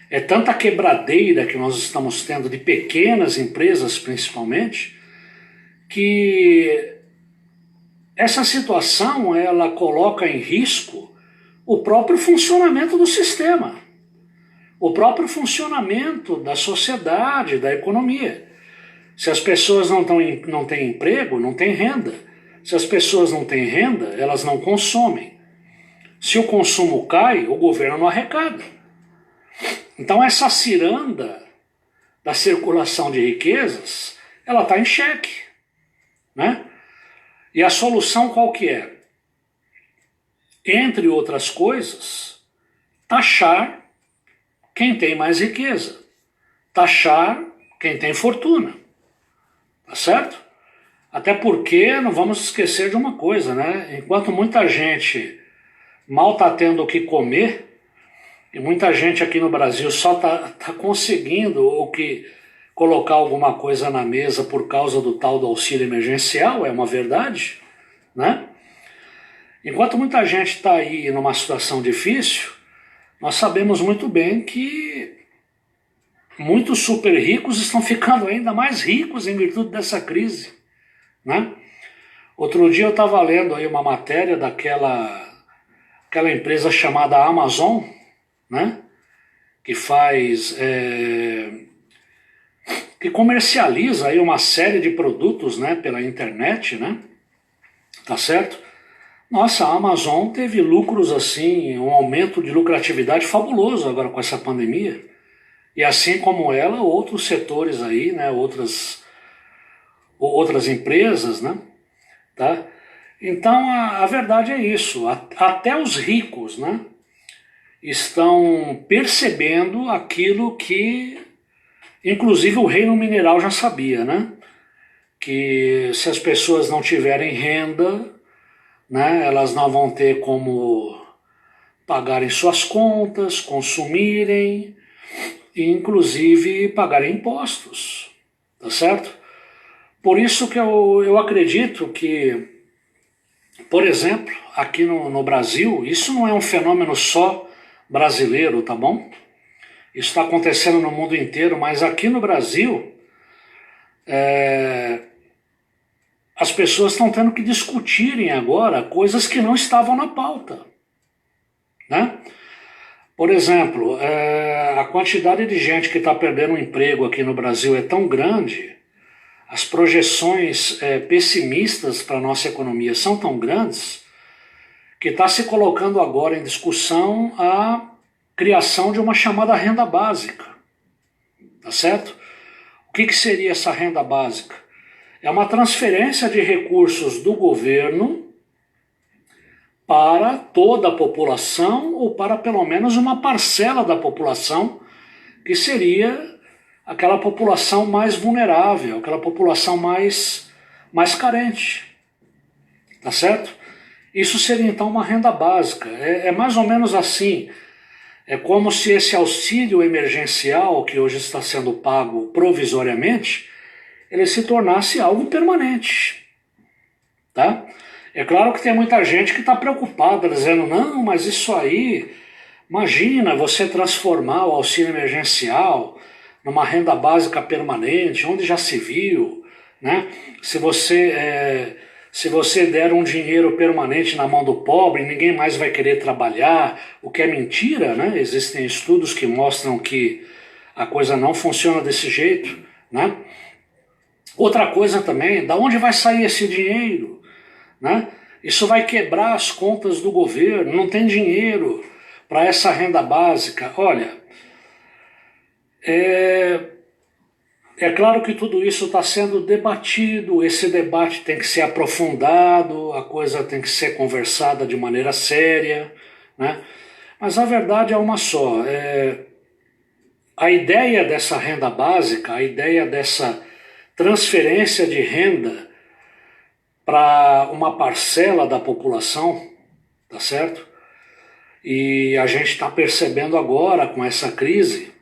é tanta quebradeira que nós estamos tendo de pequenas empresas principalmente, que essa situação ela coloca em risco o próprio funcionamento do sistema, o próprio funcionamento da sociedade, da economia. Se as pessoas não têm emprego, não têm renda. Se as pessoas não têm renda, elas não consomem. Se o consumo cai, o governo não arrecada. Então essa ciranda da circulação de riquezas, ela está em xeque, né? E a solução qual que é? Entre outras coisas, taxar quem tem mais riqueza, taxar quem tem fortuna, tá certo? Até porque não vamos esquecer de uma coisa, né? Enquanto muita gente mal está tendo o que comer, e muita gente aqui no Brasil só tá conseguindo o que colocar alguma coisa na mesa por causa do tal do auxílio emergencial, é uma verdade, né? Enquanto muita gente está aí numa situação difícil, nós sabemos muito bem que muitos super ricos estão ficando ainda mais ricos em virtude dessa crise, né? Outro dia eu estava lendo aí uma matéria daquela empresa chamada Amazon, né? Que que comercializa aí uma série de produtos, né, pela internet, né? Tá certo? Nossa, a Amazon teve lucros assim, um aumento de lucratividade fabuloso agora com essa pandemia. E assim como ela, outros setores aí, né, outras empresas, né? Tá? Então a verdade é isso, até os ricos, né, estão percebendo aquilo que inclusive o reino mineral já sabia, né? Que se as pessoas não tiverem renda, né, elas não vão ter como pagarem suas contas, consumirem e inclusive pagarem impostos, tá certo? Por isso que eu acredito que, por exemplo, aqui no Brasil, isso não é um fenômeno só brasileiro, tá bom? Isso está acontecendo no mundo inteiro, mas aqui no Brasil, as pessoas estão tendo que discutirem agora coisas que não estavam na pauta, né? Por exemplo, a quantidade de gente que está perdendo o emprego aqui no Brasil é tão grande, as projeções pessimistas para a nossa economia são tão grandes, que está se colocando agora em discussão a criação de uma chamada renda básica, tá certo? O que seria essa renda básica? É uma transferência de recursos do governo para toda a população, ou para pelo menos uma parcela da população, que seria aquela população mais vulnerável, aquela população mais carente, tá certo? Isso seria então uma renda básica, é mais ou menos assim, é como se esse auxílio emergencial, que hoje está sendo pago provisoriamente, ele se tornasse algo permanente, tá? É claro que tem muita gente que está preocupada, dizendo, não, mas isso aí, imagina você transformar o auxílio emergencial numa renda básica permanente, onde já se viu, né? Se você der um dinheiro permanente na mão do pobre, ninguém mais vai querer trabalhar, o que é mentira, né? Existem estudos que mostram que a coisa não funciona desse jeito, né? Outra coisa também, da onde vai sair esse dinheiro? Né? Isso vai quebrar as contas do governo, não tem dinheiro para essa renda básica. Olha, é claro que tudo isso está sendo debatido, esse debate tem que ser aprofundado, a coisa tem que ser conversada de maneira séria, né? Mas a verdade é uma só, a ideia dessa renda básica, a ideia dessa transferência de renda para uma parcela da população, tá certo? E a gente está percebendo agora com essa crise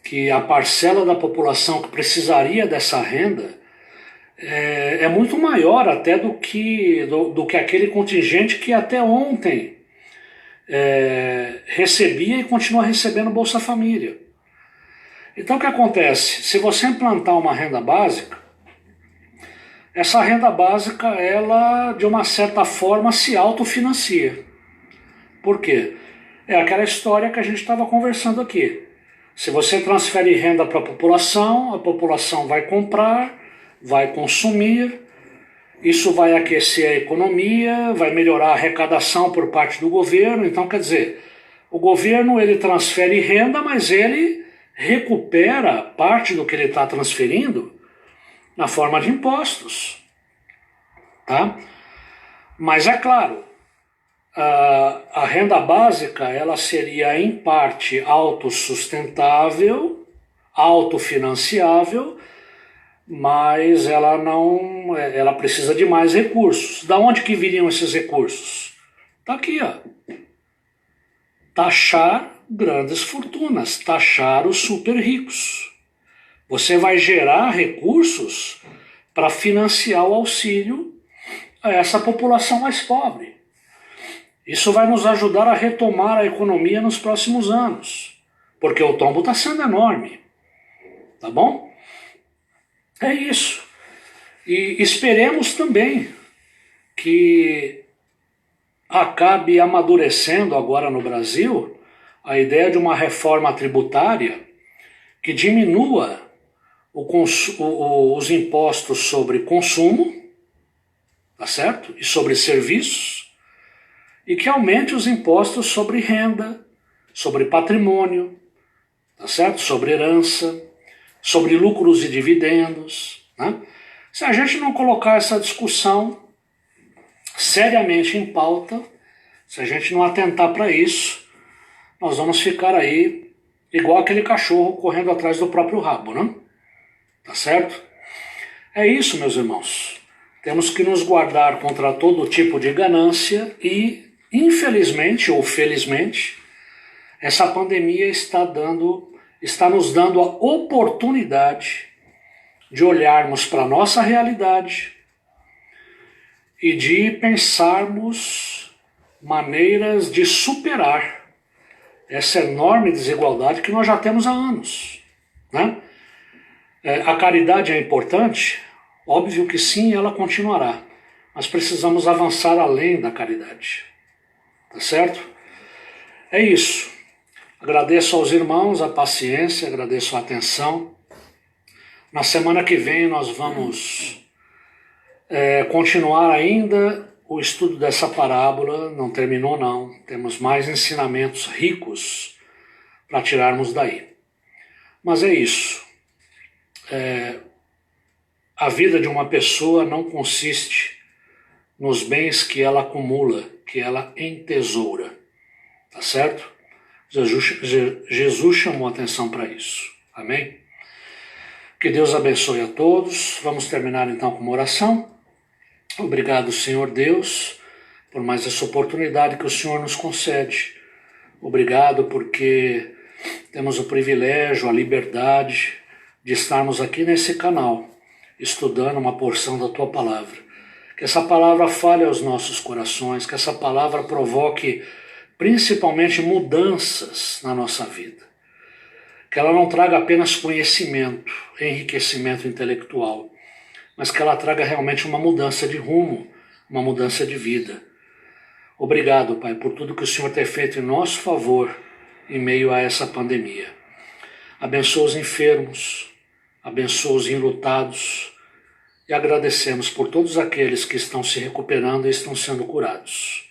que a parcela da população que precisaria dessa renda é muito maior até do que aquele contingente que até ontem recebia e continua recebendo Bolsa Família. Então o que acontece? Se você implantar uma renda básica, essa renda básica, ela, de uma certa forma, se autofinancia. Por quê? É aquela história que a gente estava conversando aqui. Se você transfere renda para a população vai comprar, vai consumir, isso vai aquecer a economia, vai melhorar a arrecadação por parte do governo. Então, quer dizer, o governo ele transfere renda, mas ele recupera parte do que ele está transferindo na forma de impostos, tá? Mas é claro, a renda básica ela seria em parte autossustentável, autofinanciável, mas ela precisa de mais recursos. Da onde que viriam esses recursos? Tá aqui, ó. Taxar grandes fortunas, taxar os super ricos. Você vai gerar recursos para financiar o auxílio a essa população mais pobre. Isso vai nos ajudar a retomar a economia nos próximos anos, porque o tombo está sendo enorme. Tá bom? É isso. E esperemos também que acabe amadurecendo agora no Brasil a ideia de uma reforma tributária que diminua os impostos sobre consumo, tá certo? E sobre serviços, e que aumente os impostos sobre renda, sobre patrimônio, tá certo? Sobre herança, sobre lucros e dividendos, né? Se a gente não colocar essa discussão seriamente em pauta, se a gente não atentar para isso, nós vamos ficar aí igual aquele cachorro correndo atrás do próprio rabo, né? Tá certo? É isso, meus irmãos. Temos que nos guardar contra todo tipo de ganância e, infelizmente ou felizmente, essa pandemia está nos dando a oportunidade de olharmos para a nossa realidade e de pensarmos maneiras de superar essa enorme desigualdade que nós já temos há anos, né? A caridade é importante? Óbvio que sim, ela continuará. Mas precisamos avançar além da caridade. Tá certo? É isso. Agradeço aos irmãos a paciência, agradeço a atenção. Na semana que vem nós vamos continuar ainda o estudo dessa parábola. Não terminou não, temos mais ensinamentos ricos para tirarmos daí. Mas é isso. A vida de uma pessoa não consiste nos bens que ela acumula, que ela entesoura. Tá certo? Jesus chamou atenção para isso. Amém? Que Deus abençoe a todos. Vamos terminar então com uma oração. Obrigado, Senhor Deus, por mais essa oportunidade que o Senhor nos concede. Obrigado porque temos o privilégio, a liberdade de estarmos aqui nesse canal, estudando uma porção da Tua Palavra. Que essa palavra fale aos nossos corações, que essa palavra provoque principalmente mudanças na nossa vida. Que ela não traga apenas conhecimento, enriquecimento intelectual, mas que ela traga realmente uma mudança de rumo, uma mudança de vida. Obrigado, Pai, por tudo que o Senhor tem feito em nosso favor em meio a essa pandemia. Abençoa os enfermos, abençoa os enlutados e agradecemos por todos aqueles que estão se recuperando e estão sendo curados.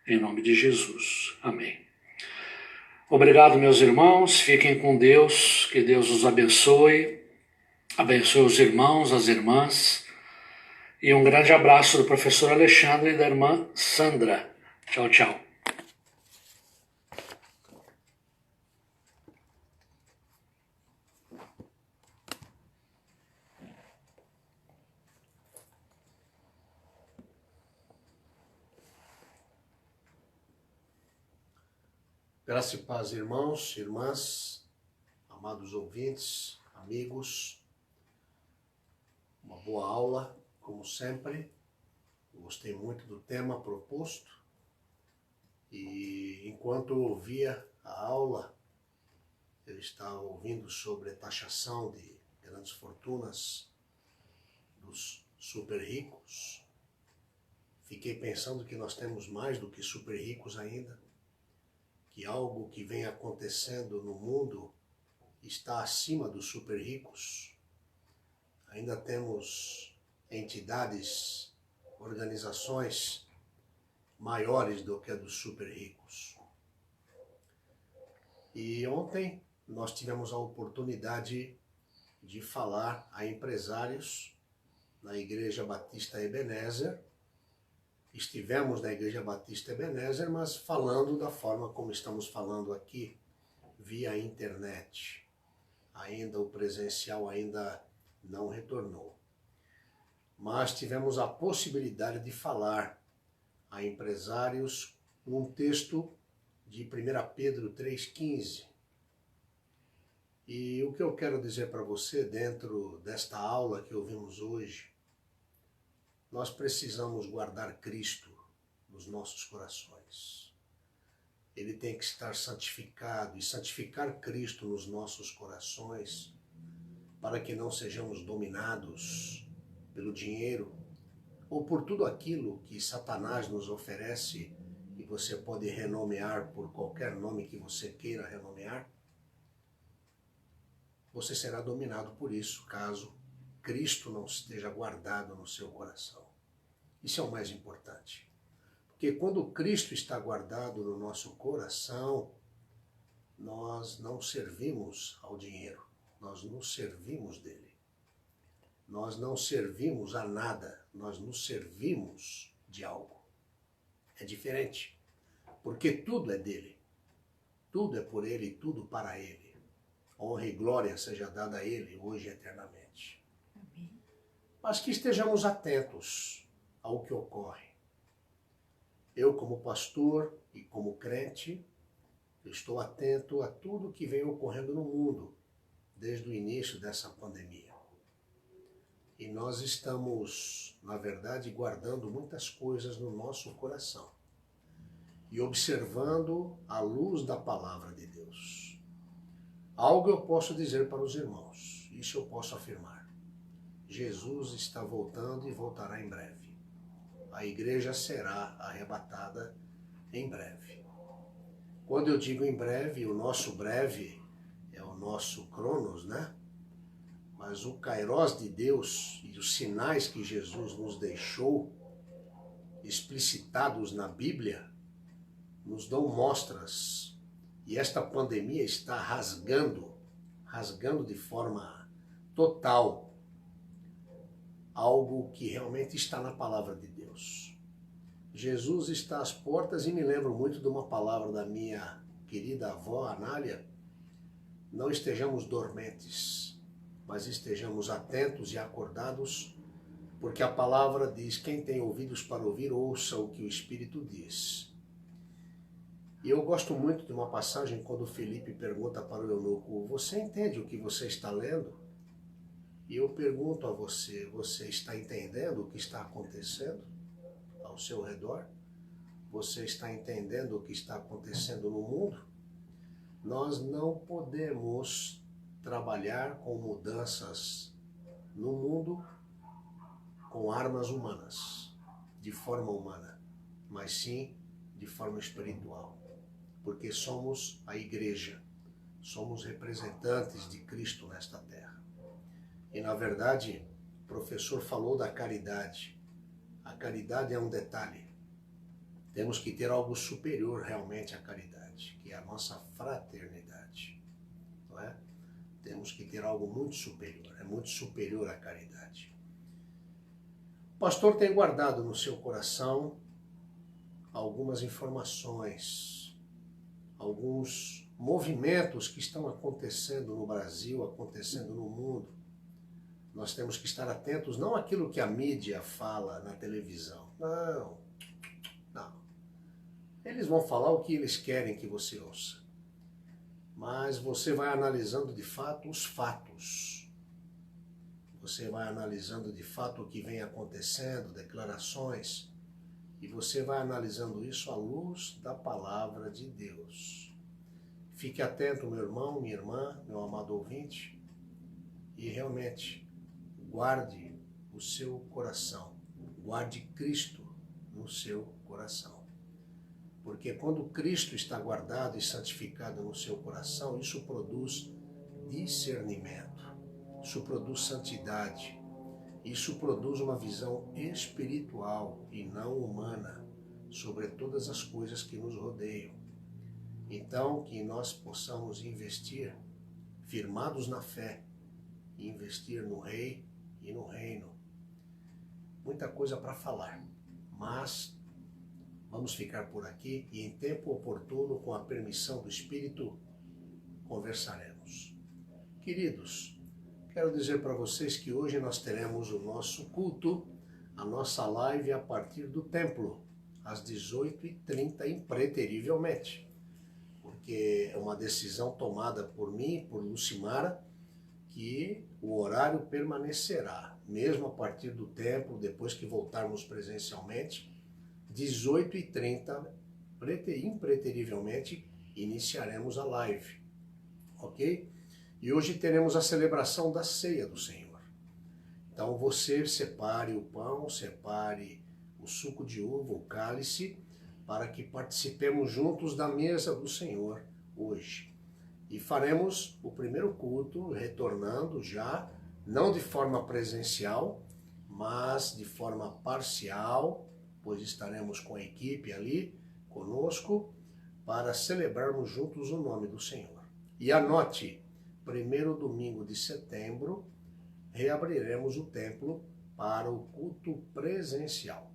Em nome de Jesus. Amém. Obrigado, meus irmãos. Fiquem com Deus. Que Deus os abençoe. Abençoe os irmãos, as irmãs. E um grande abraço do professor Alexandre e da irmã Sandra. Tchau, tchau. Graça e paz, irmãos, irmãs, amados ouvintes, amigos. Uma boa aula, como sempre. Gostei muito do tema proposto. E enquanto eu ouvia a aula, eu estava ouvindo sobre a taxação de grandes fortunas dos super ricos. Fiquei pensando que nós temos mais do que super ricos ainda, que algo que vem acontecendo no mundo está acima dos super ricos. Ainda temos entidades, organizações maiores do que a dos super ricos. E ontem nós tivemos a oportunidade de falar a empresários na Igreja Batista Ebenezer. Estivemos na Igreja Batista Ebenezer, mas falando da forma como estamos falando aqui, via internet. Ainda o presencial ainda não retornou. Mas tivemos a possibilidade de falar a empresários um texto de 1 Pedro 3,15. E o que eu quero dizer para você dentro desta aula que ouvimos hoje, nós precisamos guardar Cristo nos nossos corações. Ele tem que estar santificado, e santificar Cristo nos nossos corações para que não sejamos dominados pelo dinheiro ou por tudo aquilo que Satanás nos oferece, e você pode renomear por qualquer nome que você queira renomear. Você será dominado por isso, caso Cristo não esteja guardado no seu coração. Isso é o mais importante. Porque quando Cristo está guardado no nosso coração, nós não servimos ao dinheiro, nós nos servimos dele. Nós não servimos a nada, nós nos servimos de algo. É diferente, porque tudo é dele. Tudo é por ele, tudo para ele. Honra e glória seja dada a ele, hoje e eternamente. Amém. Mas que estejamos atentos ao que ocorre. Eu, como pastor e como crente, estou atento a tudo que vem ocorrendo no mundo desde o início dessa pandemia. E nós estamos, na verdade, guardando muitas coisas no nosso coração e observando a luz da palavra de Deus. Algo eu posso dizer para os irmãos, isso eu posso afirmar. Jesus está voltando e voltará em breve. A igreja será arrebatada em breve. Quando eu digo em breve, o nosso breve é o nosso Cronos, né? Mas o Kairos de Deus e os sinais que Jesus nos deixou, explicitados na Bíblia, nos dão mostras. E esta pandemia está rasgando de forma total algo que realmente está na palavra de Deus. Jesus está às portas e me lembro muito de uma palavra da minha querida avó Anália: não estejamos dormentes, mas estejamos atentos e acordados, porque a palavra diz: quem tem ouvidos para ouvir, ouça o que o Espírito diz. E eu gosto muito de uma passagem quando Felipe pergunta para o eunuco: você entende o que você está lendo? E eu pergunto a você: você está entendendo o que está acontecendo ao seu redor? Você está entendendo o que está acontecendo no mundo? Nós não podemos trabalhar com mudanças no mundo com armas humanas, de forma humana, mas sim de forma espiritual. Porque somos a igreja, somos representantes de Cristo nesta terra. E na verdade, o professor falou da caridade. A caridade é um detalhe. Temos que ter algo superior realmente à caridade, que é a nossa fraternidade, não é? Temos que ter algo muito superior, é muito superior à caridade. O pastor tem guardado no seu coração algumas informações, alguns movimentos que estão acontecendo no Brasil, acontecendo no mundo. Nós temos que estar atentos, não àquilo que a mídia fala na televisão. Não. Eles vão falar o que eles querem que você ouça. Mas você vai analisando de fato os fatos. Você vai analisando de fato o que vem acontecendo, declarações. E você vai analisando isso à luz da palavra de Deus. Fique atento, meu irmão, minha irmã, meu amado ouvinte. E realmente, guarde o seu coração. Guarde Cristo no seu coração. Porque quando Cristo está guardado e santificado no seu coração, isso produz discernimento, isso produz santidade, isso produz uma visão espiritual e não humana sobre todas as coisas que nos rodeiam. Então, que nós possamos investir, firmados na fé, e investir no Rei e no Reino. Muita coisa para falar, mas vamos ficar por aqui e em tempo oportuno, com a permissão do Espírito, conversaremos. Queridos, quero dizer para vocês que hoje nós teremos o nosso culto, a nossa live a partir do templo, às 18h30, impreterivelmente. Porque é uma decisão tomada por mim e por Lucimara, que o horário permanecerá, mesmo a partir do templo, depois que voltarmos presencialmente, 18h30, impreterivelmente, iniciaremos a live, ok? E hoje teremos a celebração da ceia do Senhor. Então você separe o pão, separe o suco de uva, o cálice, para que participemos juntos da mesa do Senhor hoje. E faremos o primeiro culto, retornando já, não de forma presencial, mas de forma parcial, pois estaremos com a equipe ali, conosco, para celebrarmos juntos o nome do Senhor. E anote, primeiro domingo de setembro, reabriremos o templo para o culto presencial.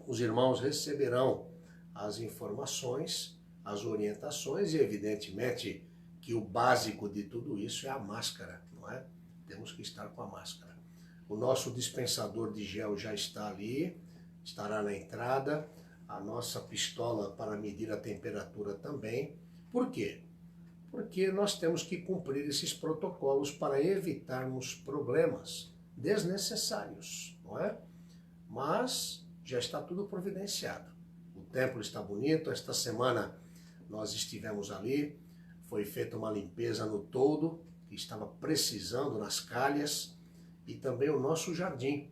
Os irmãos receberão as informações, as orientações e, evidentemente, que o básico de tudo isso é a máscara, não é? Temos que estar com a máscara. O nosso dispensador de gel já está ali, estará na entrada, a nossa pistola para medir a temperatura também. Por quê? Porque nós temos que cumprir esses protocolos para evitarmos problemas desnecessários, não é? Mas já está tudo providenciado. O templo está bonito, esta semana nós estivemos ali, foi feita uma limpeza no toldo, que estava precisando nas calhas, e também o nosso jardim,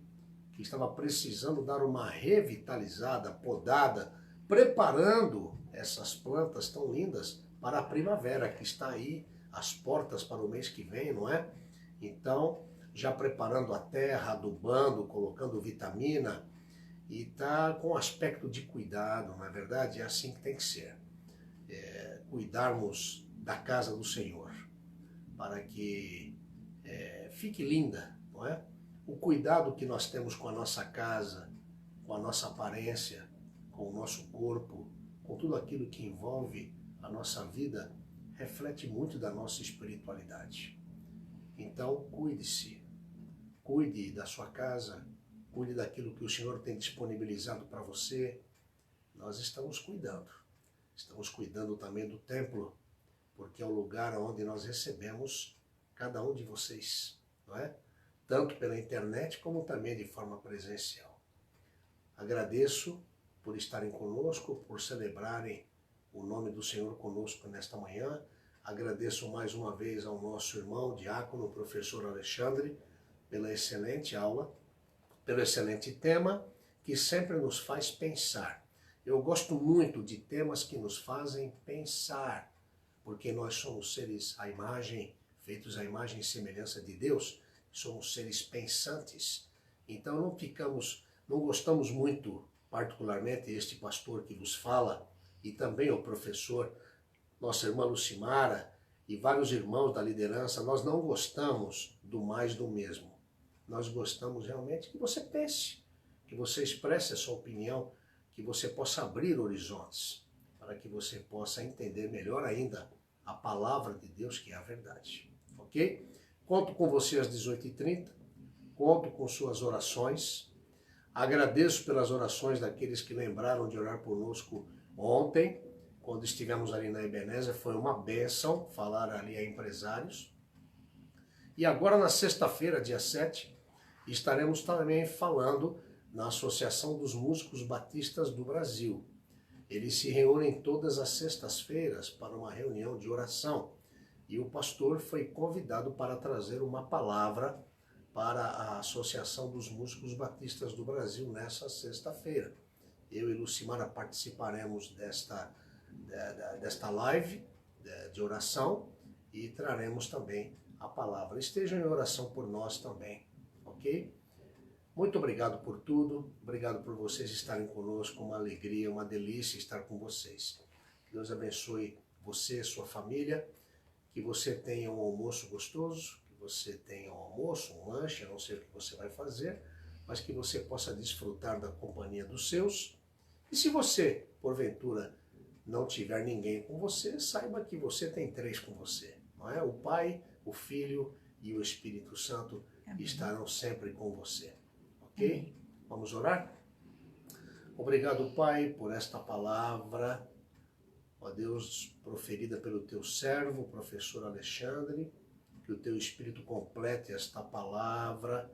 que estava precisando dar uma revitalizada, podada, preparando essas plantas tão lindas para a primavera, que está aí, as portas para o mês que vem, não é? Então, já preparando a terra, adubando, colocando vitamina, e está com aspecto de cuidado, não é verdade? É assim que tem que ser. Cuidarmos da casa do Senhor, para que fique linda, não é? O cuidado que nós temos com a nossa casa, com a nossa aparência, com o nosso corpo, com tudo aquilo que envolve a nossa vida, reflete muito da nossa espiritualidade. Então, cuide-se, cuide da sua casa, cuide daquilo que o Senhor tem disponibilizado para você. Nós estamos cuidando também do templo, porque é o lugar onde nós recebemos cada um de vocês, não é? Tanto pela internet como também de forma presencial. Agradeço por estarem conosco, por celebrarem o nome do Senhor conosco nesta manhã. Agradeço mais uma vez ao nosso irmão, diácono, professor Alexandre, pela excelente aula, pelo excelente tema, que sempre nos faz pensar. Eu gosto muito de temas que nos fazem pensar, porque nós somos seres à imagem, feitos à imagem e semelhança de Deus, somos seres pensantes. Então não gostamos muito, particularmente este pastor que vos fala, e também o professor, nossa irmã Lucimara e vários irmãos da liderança, nós não gostamos do mais do mesmo. Nós gostamos realmente que você pense, que você expresse a sua opinião, que você possa abrir horizontes, para que você possa entender melhor ainda a palavra de Deus, que é a verdade. Ok? Conto com você às 18h30, conto com suas orações. Agradeço pelas orações daqueles que lembraram de orar conosco ontem, quando estivemos ali na Ebenezer. Foi uma bênção falar ali a empresários. E agora, na sexta-feira, dia 7, estaremos também falando na Associação dos Músicos Batistas do Brasil. Eles se reúnem todas as sextas-feiras para uma reunião de oração. E o pastor foi convidado para trazer uma palavra para a Associação dos Músicos Batistas do Brasil nessa sexta-feira. Eu e Lucimara participaremos desta live de oração e traremos também a palavra. Estejam em oração por nós também, ok? Muito obrigado por tudo, obrigado por vocês estarem conosco, uma alegria, uma delícia estar com vocês. Que Deus abençoe você, sua família, que você tenha um almoço gostoso, que você tenha um almoço, um lanche, eu não sei o que você vai fazer, mas que você possa desfrutar da companhia dos seus. E se você, porventura, não tiver ninguém com você, saiba que você tem 3 com você, não é? O Pai, o Filho e o Espírito Santo estarão sempre com você. Ok? Vamos orar? Obrigado, Pai, por esta palavra, ó Deus, proferida pelo teu servo, o professor Alexandre, que o teu Espírito complete esta palavra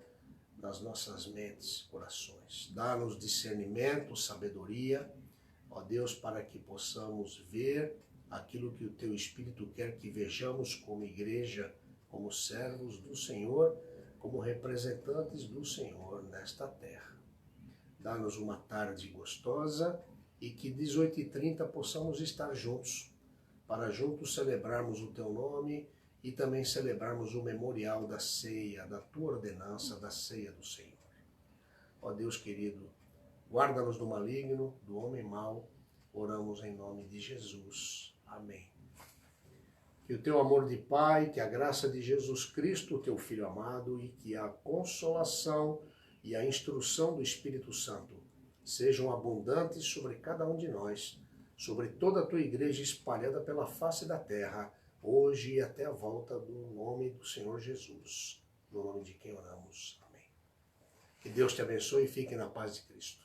nas nossas mentes, corações. Dá-nos discernimento, sabedoria, ó Deus, para que possamos ver aquilo que o teu Espírito quer que vejamos como igreja, como servos do Senhor, como representantes do Senhor nesta terra. Dá-nos uma tarde gostosa e que 18h30 possamos estar juntos, para juntos celebrarmos o teu nome e também celebrarmos o memorial da ceia, da tua ordenança, da ceia do Senhor. Ó Deus querido, guarda-nos do maligno, do homem mau, oramos em nome de Jesus. Amém. Que o teu amor de Pai, que a graça de Jesus Cristo, teu Filho amado, e que a consolação e a instrução do Espírito Santo sejam abundantes sobre cada um de nós, sobre toda a tua igreja espalhada pela face da terra, hoje e até a volta do nome do Senhor Jesus, no nome de quem oramos. Amém. Que Deus te abençoe e fique na paz de Cristo.